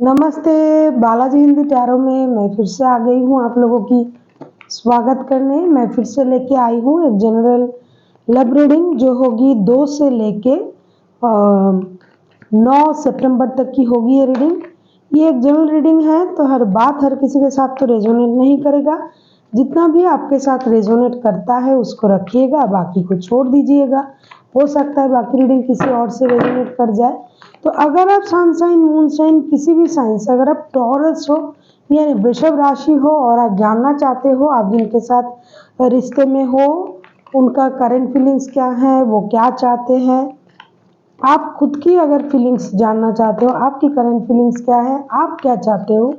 नमस्ते। बालाजी हिंदी टैरो में मैं फिर से आ गई हूँ आप लोगों की स्वागत करने। मैं फिर से लेके आई हूँ एक जनरल लव रीडिंग जो होगी 2 से लेके 9 सितंबर तक की होगी ये रीडिंग। ये एक जनरल रीडिंग है तो हर बात हर किसी के साथ तो रेजोनेट नहीं करेगा। जितना भी आपके साथ रेजोनेट करता है उसको रखिएगा, बाकी को छोड़ दीजिएगा। हो सकता है बाकी रीडिंग किसी और से रेजोनेट कर जाए। तो अगर आप सन साइन, मून साइन, किसी भी साइन से, अगर आप टॉरस हो यानी वृषभ राशि हो और आप जानना चाहते हो आप जिनके साथ रिश्ते में हो उनका करंट फीलिंग्स क्या है, वो क्या चाहते हैं, आप खुद की अगर फीलिंग्स जानना चाहते हो, आपकी करंट फीलिंग्स क्या है, आप क्या चाहते हो,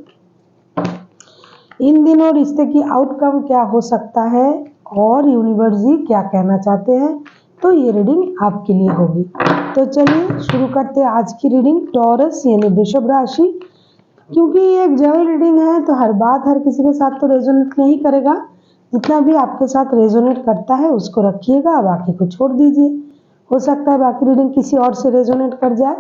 इन दिनों रिश्ते की आउटकम क्या हो सकता है और यूनिवर्स जी क्या कहना चाहते हैं, तो ये रीडिंग आपके लिए होगी। तो चलिए शुरू करते हैं आज की रीडिंग। टॉरस यानी वृषभ राशि, क्योंकि ये एक जनरल रीडिंग है तो हर बात हर किसी के साथ तो रेजोनेट नहीं करेगा। जितना भी आपके साथ रेजोनेट करता है उसको रखिएगा, बाकी को छोड़ दीजिए। हो सकता है बाकी रीडिंग किसी और से रेजोनेट कर जाए।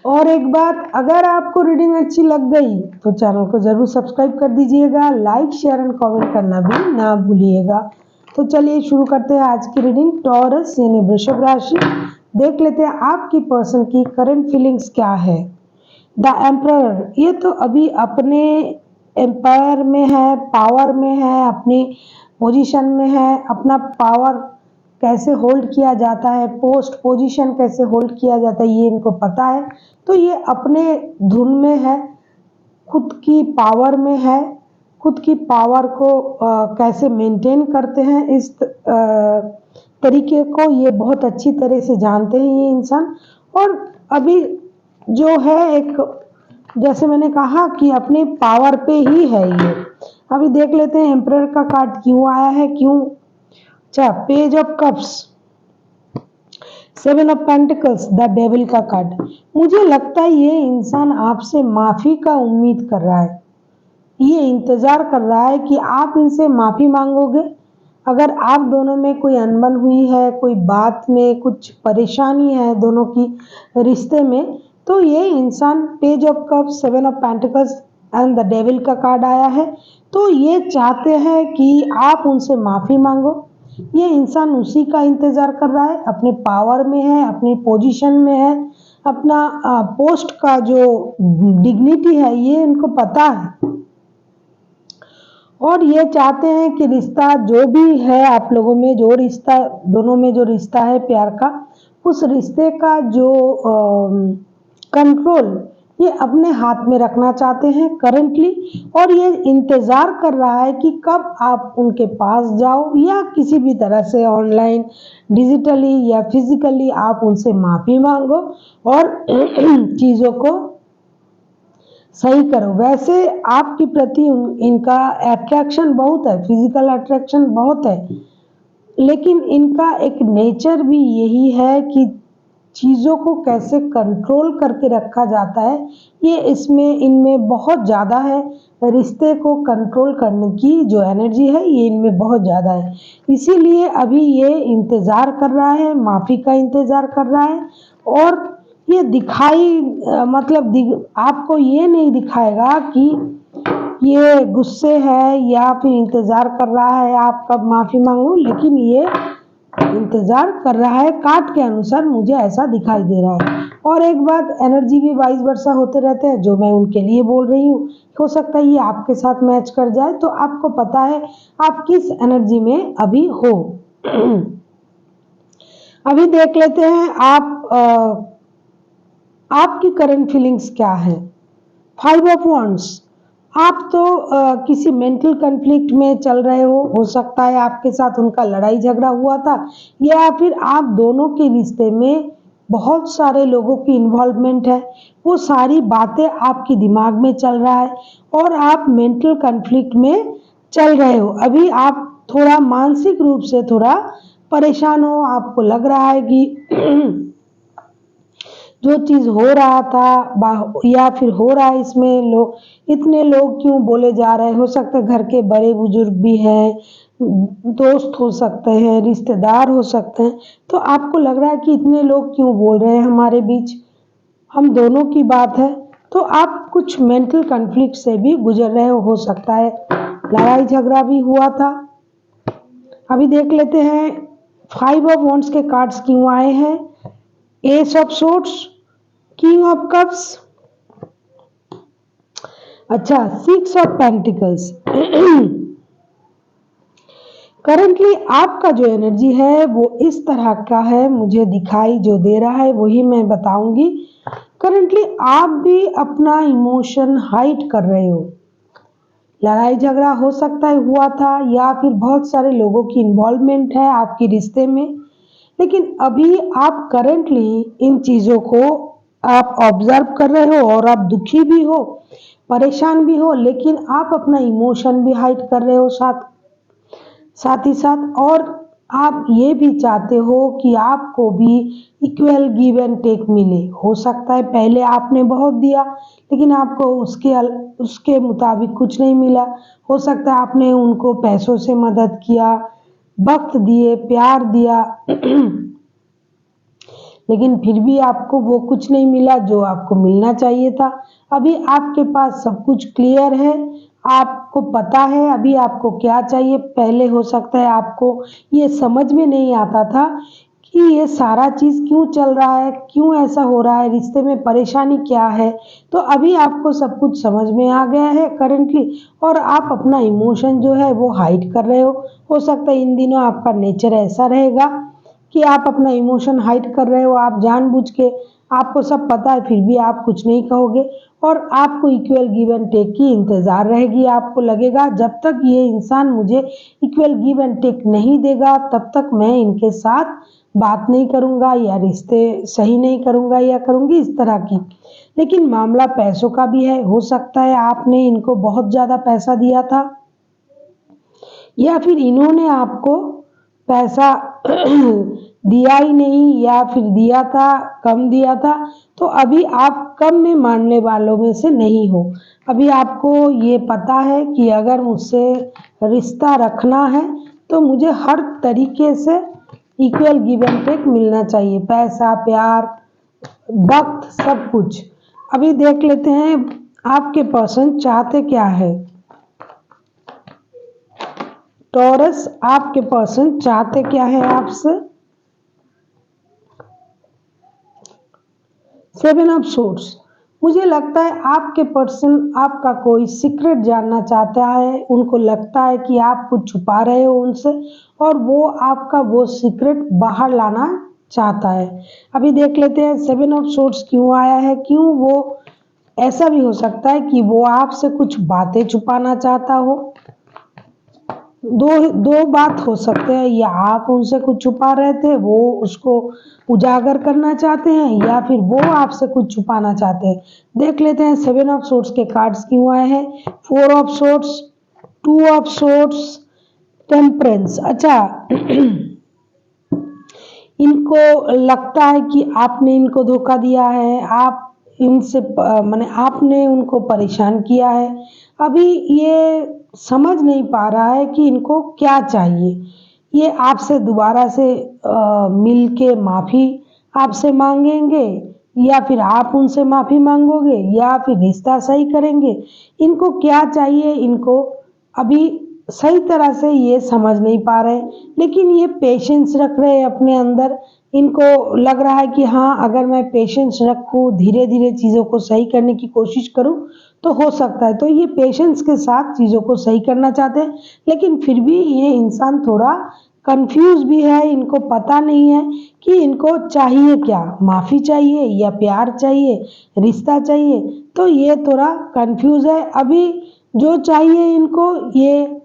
और एक बात, अगर आपको रीडिंग अच्छी लग गई तो चैनल को जरूर सब्सक्राइब कर दीजिएगा, लाइक शेयर एंड कमेंट करना भी ना भूलिएगा। तो चलिए शुरू करते हैं आज की रीडिंग। टॉरस यानी वृषभ राशि, देख लेते हैं आपकी पर्सन की करंट फीलिंग्स क्या है। द एम्परर, ये तो अभी अपने एम्पायर में है, पावर में है, अपनी पोजीशन में है। अपना पावर कैसे होल्ड किया जाता है, पोस्ट पोजीशन कैसे होल्ड किया जाता है, ये इनको पता है। तो ये अपने धुन में है, खुद की पावर में है, खुद की पावर को कैसे मेंटेन करते हैं, इस तरीके को ये बहुत अच्छी तरह से जानते हैं ये इंसान। और अभी जो है एक, जैसे मैंने कहा कि अपने पावर पे ही है ये। अभी देख लेते हैं एम्परर का कार्ड क्यों आया है, क्यों। अच्छा, page of cups, 7 of pentacles, the devil का कार्ड। मुझे लगता है ये इंसान आपसे माफी का उम्मीद कर रहा है, ये इंतजार कर रहा है कि आप इनसे माफी मांगोगे। अगर आप दोनों में कोई अनबन हुई है, कोई बात में कुछ परेशानी है दोनों की रिश्ते में, तो ये इंसान, page of cups, 7 of pentacles and the devil का कार्ड आया है, तो ये चाहते हैं कि आप उनसे माफी मांगो। ये इंसान उसी का इंतजार कर रहा है, अपने पावर में है, अपनी पोजीशन में है, अपना पोस्ट का जो डिग्निटी है ये इनको पता है। और ये चाहते हैं कि रिश्ता जो भी है आप लोगों में, जो रिश्ता दोनों में जो रिश्ता है प्यार का, उस रिश्ते का जो कंट्रोल ये अपने हाथ में रखना चाहते हैं करंटली। और ये इंतज़ार कर रहा है कि कब आप उनके पास जाओ या किसी भी तरह से ऑनलाइन, डिजिटली या फिजिकली आप उनसे माफ़ी मांगो और चीज़ों को सही करो। वैसे आपके प्रति इनका अट्रैक्शन बहुत है, फिजिकल अट्रैक्शन बहुत है, लेकिन इनका एक नेचर भी यही है कि चीज़ों को कैसे कंट्रोल करके रखा जाता है, ये इसमें इनमें बहुत ज़्यादा है। रिश्ते को कंट्रोल करने की जो एनर्जी है ये इनमें बहुत ज़्यादा है, इसीलिए अभी ये इंतज़ार कर रहा है, माफ़ी का इंतज़ार कर रहा है। और ये दिखाई मतलब आपको ये नहीं दिखाएगा कि ये गुस्से है या फिर इंतज़ार कर रहा है आप कब माफ़ी मांगो, लेकिन ये इंतजार कर रहा है। कार्ड के अनुसार मुझे ऐसा दिखाई दे रहा है। और एक बात, एनर्जी भी वाइस वर्सा होते रहते हैं, जो मैं उनके लिए बोल रही हूँ हो सकता है ये आपके साथ मैच कर जाए, तो आपको पता है आप किस एनर्जी में अभी हो। अभी देख लेते हैं आपकी करंट फीलिंग्स क्या है। 5 ऑफ वॉन्ड्स, आप तो किसी मेंटल कन्फ्लिक्ट में चल रहे हो सकता है आपके साथ उनका लड़ाई झगड़ा हुआ था, या फिर आप दोनों के रिश्ते में बहुत सारे लोगों की इन्वॉल्वमेंट है, वो सारी बातें आपके दिमाग में चल रहा है और आप मेंटल कन्फ्लिक्ट में चल रहे हो। अभी आप थोड़ा मानसिक रूप से थोड़ा परेशान हो, आपको लग रहा है कि जो चीज़ हो रहा था या फिर हो रहा है इसमें इतने लोग क्यों बोले जा रहे हैं। हो सकता है घर के बड़े बुजुर्ग भी हैं, दोस्त हो सकते हैं, रिश्तेदार हो सकते हैं, तो आपको लग रहा है कि इतने लोग क्यों बोल रहे हैं हमारे बीच। हम दोनों की बात है, तो आप कुछ मेंटल कॉन्फ्लिक्ट से भी गुजर रहे हो सकता है, लड़ाई झगड़ा भी हुआ था। अभी देख लेते हैं 5 ऑफ वॉन्ड्स के कार्ड्स क्यों आए हैं। S of swords, king of cups, अच्छा 6 ऑफ पेंटिकल्स। करंटली आपका जो एनर्जी है वो इस तरह का है, मुझे दिखाई जो दे रहा है वही मैं बताऊंगी। करंटली आप भी अपना इमोशन हाइड कर रहे हो। लड़ाई झगड़ा हो सकता है हुआ था, या फिर बहुत सारे लोगों की इन्वॉल्वमेंट है आपके रिश्ते में, लेकिन अभी आप करंटली इन चीज़ों को आप ऑब्जर्व कर रहे हो और आप दुखी भी हो, परेशान भी हो, लेकिन आप अपना इमोशन भी हाइड कर रहे हो साथ ही साथ। और आप ये भी चाहते हो कि आपको भी इक्वल गिव एंड टेक मिले। हो सकता है पहले आपने बहुत दिया लेकिन आपको उसके मुताबिक कुछ नहीं मिला। हो सकता है आपने उनको पैसों से मदद किया, वक्त दिए, प्यार दिया लेकिन फिर भी आपको वो कुछ नहीं मिला जो आपको मिलना चाहिए था। अभी आपके पास सब कुछ क्लियर है, आपको पता है अभी आपको क्या चाहिए। पहले हो सकता है आपको ये समझ में नहीं आता था कि ये सारा चीज़ क्यों चल रहा है, क्यों ऐसा हो रहा है, रिश्ते में परेशानी क्या है। तो अभी आपको सब कुछ समझ में आ गया है करंटली, और आप अपना इमोशन जो है वो हाइड कर रहे हो। हो सकता है इन दिनों आपका नेचर ऐसा रहेगा कि आप अपना इमोशन हाइड कर रहे हो, आप जानबूझ के, आपको सब पता है फिर भी आप कुछ नहीं कहोगे, और आपको इक्वल गिव एंड टेक की इंतज़ार रहेगी। आपको लगेगा जब तक ये इंसान मुझे इक्वल गिव एंड टेक नहीं देगा तब तक मैं इनके साथ बात नहीं करूँगा या रिश्ते सही नहीं करूँगा या करूँगी इस तरह की। लेकिन मामला पैसों का भी है। हो सकता है आपने इनको बहुत ज़्यादा पैसा दिया था या फिर इन्होंने आपको पैसा दिया ही नहीं, या फिर दिया था कम दिया था। तो अभी आप कम में मानने वालों में से नहीं हो। अभी आपको ये पता है कि अगर मुझसे रिश्ता रखना है तो मुझे हर तरीके से इक्वल गिव एंड टेक मिलना चाहिए, पैसा, प्यार, वक्त, सब कुछ। अभी देख लेते हैं आपके पर्सन चाहते क्या है। टॉरस, आपके पर्सन चाहते क्या है आपसे। 7 ऑफ सोर्ड्स, मुझे लगता है आपके पर्सन आपका कोई सीक्रेट जानना चाहता है। उनको लगता है कि आप कुछ छुपा रहे हो उनसे, और वो आपका वो सीक्रेट बाहर लाना चाहता है। अभी देख लेते हैं 7 ऑफ सोर्ड्स क्यों आया है। क्यों वो, ऐसा भी हो सकता है कि वो आपसे कुछ बातें छुपाना चाहता हो। दो बात हो सकते हैं, या आप उनसे कुछ छुपा रहे थे, वो उसको उजागर करना चाहते हैं, या फिर वो आपसे कुछ छुपाना चाहते हैं। देख लेते हैं 7 ऑफ सोर्ड्स के कार्ड्स क्यों आए हैं। 4 of swords, 2 of swords, temperance. अच्छा इनको लगता है कि आपने इनको धोखा दिया है, आप इनसे माने आपने उनको परेशान किया है। अभी ये समझ नहीं पा रहा है कि इनको क्या चाहिए। ये आपसे दोबारा से मिल के माफ़ी आपसे मांगेंगे, या फिर आप उनसे माफ़ी मांगोगे, या फिर रिश्ता सही करेंगे। इनको क्या चाहिए, इनको अभी सही तरह से ये समझ नहीं पा रहे, लेकिन ये पेशेंस रख रहे हैं अपने अंदर। इनको लग रहा है कि हाँ, अगर मैं पेशेंस रखूँ, धीरे धीरे चीज़ों को सही करने की कोशिश करूँ तो हो सकता है। तो ये पेशेंस के साथ चीज़ों को सही करना चाहते हैं, लेकिन फिर भी ये इंसान थोड़ा कंफ्यूज भी है। इनको पता नहीं है कि इनको चाहिए क्या, माफ़ी चाहिए या प्यार चाहिए, रिश्ता चाहिए। तो ये थोड़ा कंफ्यूज है। अभी जो चाहिए इनको, ये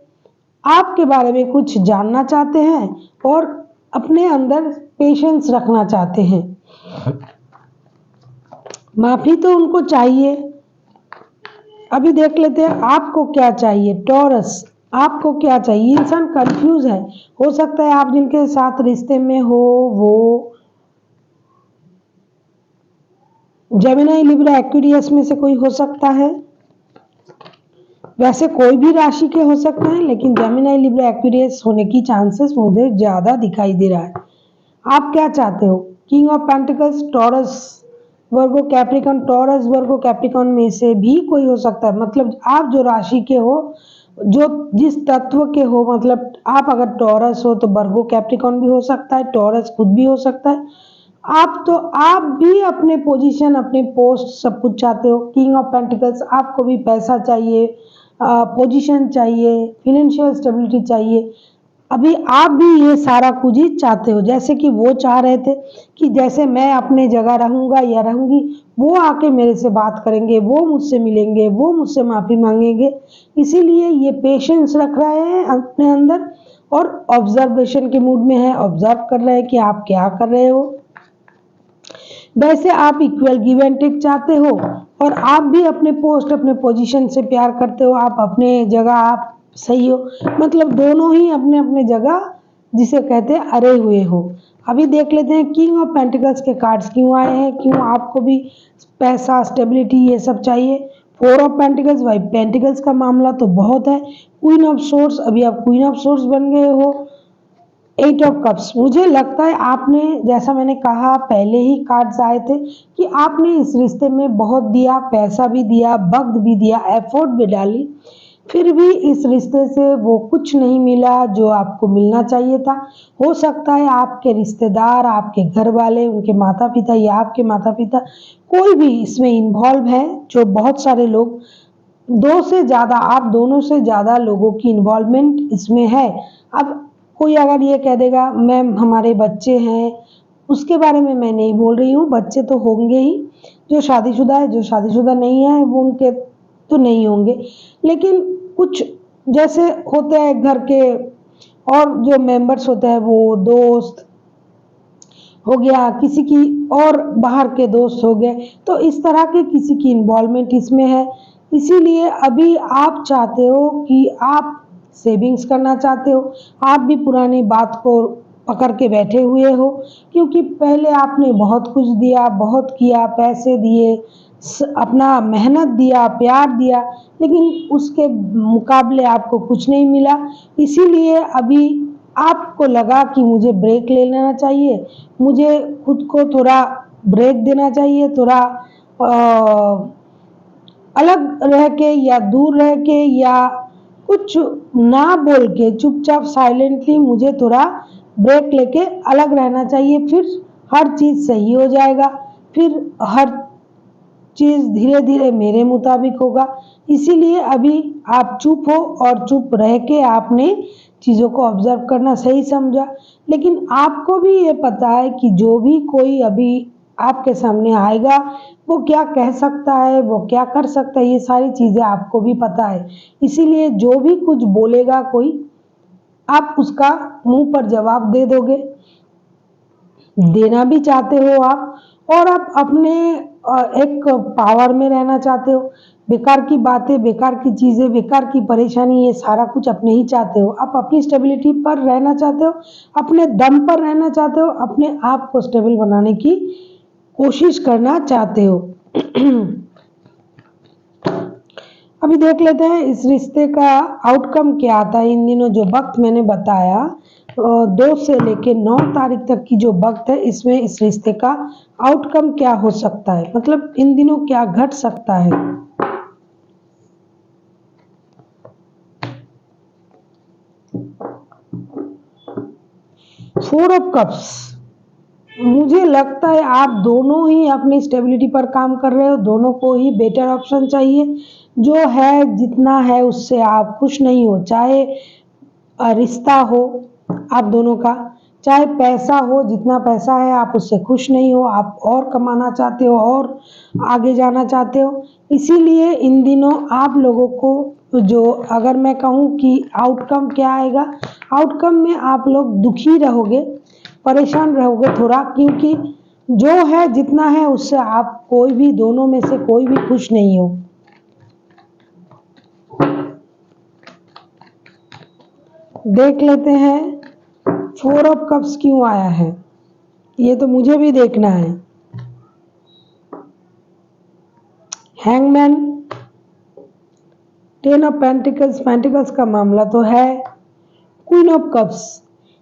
आपके बारे में कुछ जानना चाहते हैं और अपने अंदर पेशेंस रखना चाहते हैं। माफ़ी तो उनको चाहिए। अभी देख लेते हैं आपको क्या चाहिए। टॉरस, आपको क्या चाहिए। इंसान कंफ्यूज है। हो सकता है आप जिनके साथ रिश्ते में हो वो जेमिनी, लिब्रा, एक्वेरियस में से कोई हो सकता है। वैसे कोई भी राशि के हो सकते हैं, लेकिन जेमिनी, लिब्रा, एक्वेरियस होने की चांसेस मुझे ज़्यादा दिखाई दे रहा है। आप क्या चाहते हो। King of pentacles, Taurus Virgo Capricorn, Taurus Virgo Capricorn में से भी कोई हो सकता है। मतलब आप जो राशि के हो, जो जिस तत्व के हो, मतलब आप अगर टॉरस हो तो वर्गो कैप्रिकॉन भी हो सकता है, टॉरस खुद भी हो सकता है। आप भी अपने पोजीशन, अपने पोस्ट सब कुछ चाहते हो। किंग ऑफ पेंटिकल्स, आपको भी पैसा चाहिए, पोजीशन चाहिए, फाइनेंशियल स्टेबिलिटी चाहिए। अभी आप भी ये सारा कुछ ही चाहते हो, जैसे कि वो चाह रहे थे कि जैसे मैं अपने जगह रहूंगा या रहूंगी, वो आके मेरे से बात करेंगे, वो मुझसे मिलेंगे, वो मुझसे माफी मांगेंगे। इसीलिए ये पेशेंस रख रहे हैं अपने अंदर और ऑब्जर्वेशन के मूड में है, ऑब्जर्व कर रहे हैं कि आप क्या कर रहे हो। वैसे आप इक्वल गिव एंड टेक चाहते हो और आप भी अपने पोस्ट, अपने पोजीशन से प्यार करते हो। आप अपने जगह आप सही हो, मतलब दोनों ही अपने अपने जगह जिसे कहते हैं अरे हुए हो। अभी देख लेते हैं किंग ऑफ पेंटिकल्स के कार्ड्स क्यों आए हैं, क्यों आपको भी पैसा, स्टेबिलिटी ये सब चाहिए। फोर ऑफ पेंटिकल्स, भाई पेंटिकल्स का मामला तो बहुत है। क्वीन ऑफ सोर्स, अभी आप क्वीन ऑफ सोर्स बन गए हो। एट ऑफ कप्स, मुझे लगता है आपने, जैसा मैंने कहा पहले ही कार्ड्स आए थे, कि आपने इस रिश्ते में बहुत दिया, पैसा भी दिया, वक्त भी दिया, एफर्ट भी डाली, फिर भी इस रिश्ते से वो कुछ नहीं मिला जो आपको मिलना चाहिए था। हो सकता है आपके रिश्तेदार, आपके घर वाले, उनके माता पिता या आपके माता पिता, कोई भी इसमें इन्वॉल्व है। जो बहुत सारे लोग, दो से ज़्यादा, आप दोनों से ज़्यादा लोगों की इन्वॉल्वमेंट इसमें है। अब कोई अगर ये कह देगा मैम हमारे बच्चे हैं, उसके बारे में मैं नहीं बोल रही हूँ, बच्चे तो होंगे ही, जो शादीशुदा है, जो शादीशुदा नहीं है वो उनके तो नहीं होंगे। लेकिन कुछ जैसे होते हैं घर के और जो मेंबर्स होते हैं, वो दोस्त हो गया, किसी की और बाहर के दोस्त हो गए, तो इस तरह के किसी की इन्वॉल्वमेंट इसमें है। इसीलिए अभी आप चाहते हो कि आप सेविंग्स करना चाहते हो, आप भी पुरानी बात को पकड़ के बैठे हुए हो, क्योंकि पहले आपने बहुत कुछ दिया, बहुत किया, पैसे दिए, अपना मेहनत दिया, प्यार दिया, लेकिन उसके मुकाबले आपको कुछ नहीं मिला। इसीलिए अभी आपको लगा कि मुझे ब्रेक ले लेना चाहिए, मुझे खुद को थोड़ा ब्रेक देना चाहिए, थोड़ा अलग रह के या दूर रह के या कुछ ना बोल के चुपचाप साइलेंटली मुझे थोड़ा ब्रेक लेके अलग रहना चाहिए, फिर हर चीज़ सही हो जाएगा, फिर हर चीज़ धीरे धीरे मेरे मुताबिक होगा। इसीलिए अभी आप चुप हो और चुप रह के आपने चीज़ों को ऑब्जर्व करना सही समझा। लेकिन आपको भी ये पता है कि जो भी कोई अभी आपके सामने आएगा वो क्या कह सकता है, वो क्या कर सकता है, ये सारी चीज़ें आपको भी पता है। इसीलिए जो भी कुछ बोलेगा कोई, आप उसका मुंह पर जवाब दे दोगे, देना भी चाहते हो आप, और आप अपने एक पावर में रहना चाहते हो। बेकार की बातें, बेकार की चीज़ें, बेकार की परेशानी, ये सारा कुछ अपने ही चाहते हो। आप अपनी स्टेबिलिटी पर रहना चाहते हो, अपने दम पर रहना चाहते हो, अपने आप को स्टेबल बनाने की कोशिश करना चाहते हो। अभी देख लेते हैं इस रिश्ते का आउटकम क्या आता है इन दिनों। जो वक्त मैंने बताया 2 से लेके 9 तारीख तक की जो वक्त है, इसमें इस रिश्ते का आउटकम क्या हो सकता है, मतलब इन दिनों क्या घट सकता है। फोर ऑफ कप्स, मुझे लगता है आप दोनों ही अपनी स्टेबिलिटी पर काम कर रहे हो, दोनों को ही बेटर ऑप्शन चाहिए। जो है जितना है उससे आप खुश नहीं हो, चाहे रिश्ता हो आप दोनों का, चाहे पैसा हो, जितना पैसा है आप उससे खुश नहीं हो, आप और कमाना चाहते हो और आगे जाना चाहते हो। इसीलिए इन दिनों आप लोगों को, जो अगर मैं कहूँ कि आउटकम क्या आएगा, आउटकम में आप लोग दुखी रहोगे, परेशान रहोगे थोड़ा, क्योंकि जो है जितना है उससे आप कोई भी, दोनों में से कोई भी खुश नहीं हो। देख लेते हैं 4 ऑफ कप्स क्यों आया है, ये तो मुझे भी देखना है। हैंगमैन, 10 ऑफ पेंटिकल्स, पेंटिकल्स का मामला तो है। क्वीन ऑफ कप्स,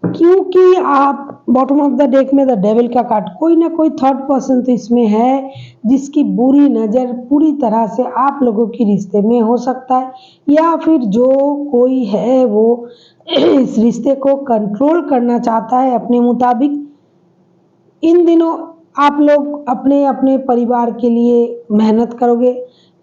क्योंकि आप बॉटम ऑफ द डेक में द डेविल का कार्ड, कोई ना कोई थर्ड पर्सन तो इसमें है जिसकी बुरी नज़र पूरी तरह से आप लोगों की रिश्ते में हो सकता है, या फिर जो कोई है वो इस रिश्ते को कंट्रोल करना चाहता है अपने मुताबिक। इन दिनों आप लोग अपने अपने परिवार के लिए मेहनत करोगे,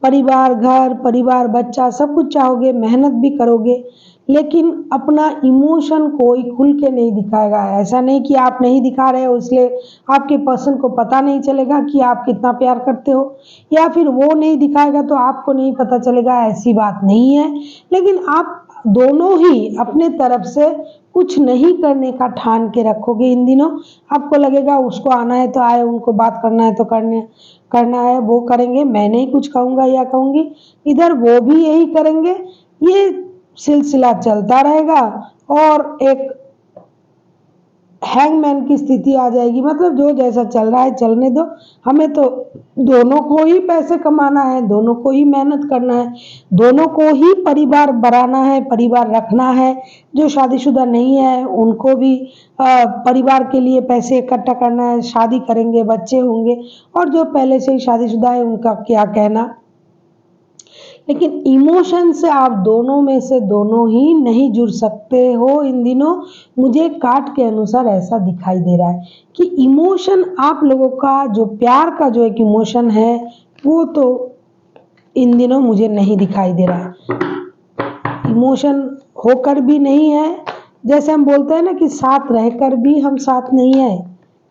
परिवार, घर परिवार, बच्चा सब कुछ चाहोगे, मेहनत भी करोगे, लेकिन अपना इमोशन कोई खुल के नहीं दिखाएगा। ऐसा नहीं कि आप नहीं दिखा रहे हो इसलिए आपके पर्सन को पता नहीं चलेगा कि आप कितना प्यार करते हो, या फिर वो नहीं दिखाएगा तो आपको नहीं पता चलेगा, ऐसी बात नहीं है। लेकिन आप दोनों ही अपने तरफ से कुछ नहीं करने का ठान के रखोगे इन दिनों। आपको लगेगा उसको आना है तो आए, उनको बात करना है तो करना है वो करेंगे, मैं नहीं कुछ कहूँगा या कहूँगी, इधर वो भी यही करेंगे। ये सिलसिला चलता रहेगा और एक हैंगमैन की स्थिति आ जाएगी। मतलब जो जैसा चल रहा है चलने दो, हमें तो दोनों को ही पैसे कमाना है, दोनों को ही मेहनत करना है, दोनों को ही परिवार बढ़ाना है, परिवार रखना है। जो शादीशुदा नहीं है उनको भी परिवार के लिए पैसे इकट्ठा करना है, शादी करेंगे, बच्चे होंगे, और जो पहले से ही शादीशुदा है उनका क्या कहना। लेकिन इमोशन से आप दोनों में से दोनों ही नहीं जुड़ सकते हो इन दिनों। मुझे कार्ड के अनुसार ऐसा दिखाई दे रहा है कि इमोशन आप लोगों का जो प्यार का जो एक इमोशन है वो तो इन दिनों मुझे नहीं दिखाई दे रहा है। इमोशन होकर भी नहीं है, जैसे हम बोलते हैं ना कि साथ रहकर भी हम साथ नहीं है,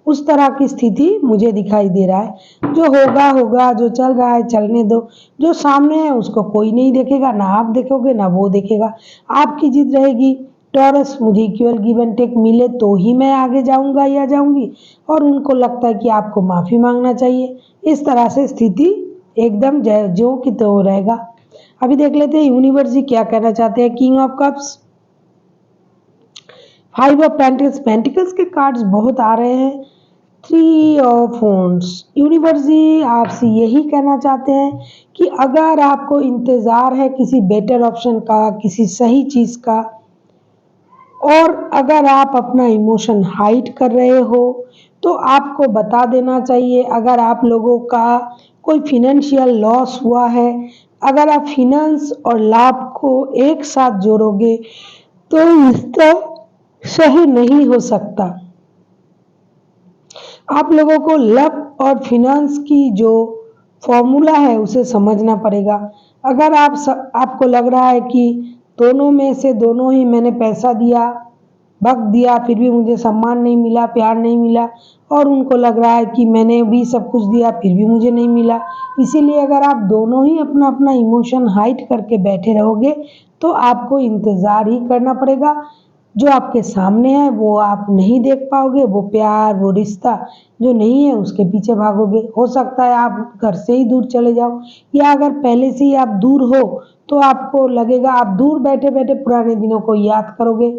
उस तरह की स्थिति मुझे दिखाई दे रहा है। जो होगा होगा, जो चल रहा है चलने दो, जो सामने है उसको कोई नहीं देखेगा, ना आप देखोगे ना वो देखेगा, आपकी जिद रहेगी। टॉरस, मुझे इक्वल गिव एंड टेक मिले तो ही मैं आगे जाऊंगा या जाऊंगी, और उनको लगता है कि आपको माफ़ी मांगना चाहिए। इस तरह से स्थिति एकदम जो कि तो रहेगा। अभी देख लेते हैं यूनिवर्स जी क्या कहना चाहते हैं। King of cups, 5 of pentacles, pentacles के कार्ड्स बहुत आ रहे हैं। 3 ऑफ वॉन्ड्स, यूनिवर्स जी आपसे यही कहना चाहते हैं कि अगर आपको इंतज़ार है किसी बेटर ऑप्शन का, किसी सही चीज़ का, और अगर आप अपना इमोशन हाइड कर रहे हो तो आपको बता देना चाहिए। अगर आप लोगों का कोई फिनेंशियल लॉस हुआ है, अगर आप फिनेंस और लाभ को एक साथ जोड़ोगे तो रिश्ता सही नहीं हो सकता। आप लोगों को लक और फिनेंस की जो फॉर्मूला है उसे समझना पड़ेगा। अगर आपको लग रहा है कि दोनों में से दोनों ही मैंने पैसा दिया, वक्त दिया, फिर भी मुझे सम्मान नहीं मिला, प्यार नहीं मिला, और उनको लग रहा है कि मैंने भी सब कुछ दिया फिर भी मुझे नहीं मिला, इसीलिए अगर आप दोनों ही अपना अपना इमोशन हाइड करके बैठे रहोगे तो आपको इंतज़ार ही करना पड़ेगा। जो आपके सामने है वो आप नहीं देख पाओगे, वो प्यार, वो रिश्ता जो नहीं है उसके पीछे भागोगे। हो सकता है आप घर से ही दूर चले जाओ, या अगर पहले से ही आप दूर हो तो आपको लगेगा आप दूर बैठे बैठे पुराने दिनों को याद करोगे,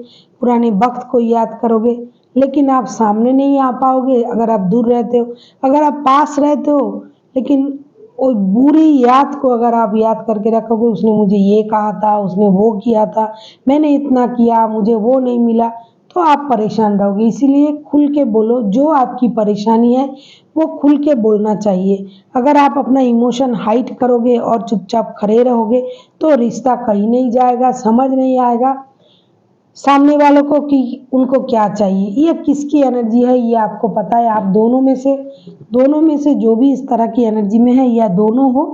पुराने वक्त को याद करोगे, लेकिन आप सामने नहीं आ पाओगे अगर आप दूर रहते हो। अगर आप पास रहते हो लेकिन और बुरी याद को अगर आप याद करके रखोगे, उसने मुझे ये कहा था, उसने वो किया था, मैंने इतना किया, मुझे वो नहीं मिला, तो आप परेशान रहोगे। इसीलिए खुल के बोलो, जो आपकी परेशानी है वो खुल के बोलना चाहिए। अगर आप अपना इमोशन हाइड करोगे और चुपचाप खड़े रहोगे तो रिश्ता कहीं नहीं जाएगा, समझ नहीं आएगा सामने वालों को कि उनको क्या चाहिए, ये किसकी एनर्जी है ये आपको पता है। आप दोनों में से जो भी इस तरह की एनर्जी में है या दोनों हो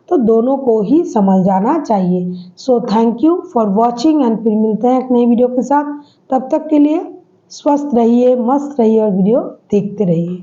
तो दोनों को ही समझ जाना चाहिए। So thank you for watching, and फिर मिलते हैं एक नई वीडियो के साथ। तब तक के लिए स्वस्थ रहिए, मस्त रहिए और वीडियो देखते रहिए।